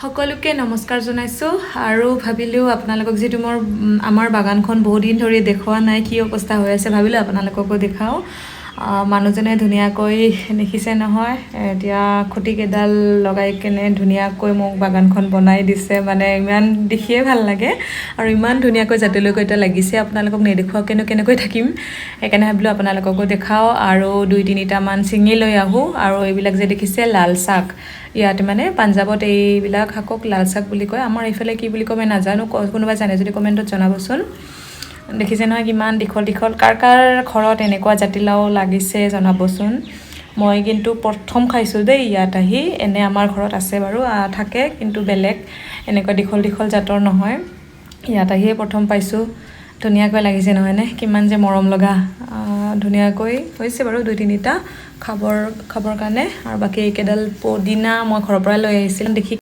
সকলোকে নমস্কাৰ জনাইছো আৰু ভাবিলো আপোনালোকক যেটো মোৰ আমাৰ বাগানখন বহুত দিন ধৰি দেখুৱা নাই কি অৱস্থা হৈ আছে ভাবিলো আপোনালোককো দেখাও মানুহজনে ধুনিয়াকৈ দেখিছে নহয় এতিয়া খুঁটি কেডাল লগাই কেনে ধুনিয়াকৈ মোক বাগানখন বনাই দিছে মানে ইমান দেখিয়ে ভাল লাগে আৰু ইমান ধুনিয়াকৈ জাতিলৈকৈ এটা লাগিছে আপোনালোকক নেদেখুৱা কেনেকৈ থাকিম একাৰণে ভাবিলো আপোনালোককো দেখাও আৰু দুই তিনিটা মান চিঙি লৈ আহো আৰু এইবিলাক যে দেখিছে লাল শাক ইয়াতে মানে পাঞ্জাবত এইবিলাক শাকক লাল শাক বুলি কয় আমাৰ ইফালে কি বুলি কয় নাজানো কোনোবা জানে যদি কমেন্টত জনাবচোন দেখিছে নহয় কিমান দীঘল কাৰ ঘৰত এনেকুৱা জাতিলাও লাগিছে জনাবচোন মই কিন্তু প্ৰথম খাইছো দেই ইয়াত আহি এনে আমাৰ ঘৰত আছে বাৰু থাকে কিন্তু বেলেগ এনেকুৱা দীঘল জাতৰ নহয় ইয়াত আহি প্ৰথম পাইছো ধুনিয়াকৈ লাগিছে নহয় নে কিমান যে মৰম লগা ধুনিয়াকৈ হৈছে বাৰু দুই তিনিটা খাবৰ কাৰণে আৰু বাকি একেডাল পদিনা মই ঘৰৰ পৰা লৈ আহিছিল দেখি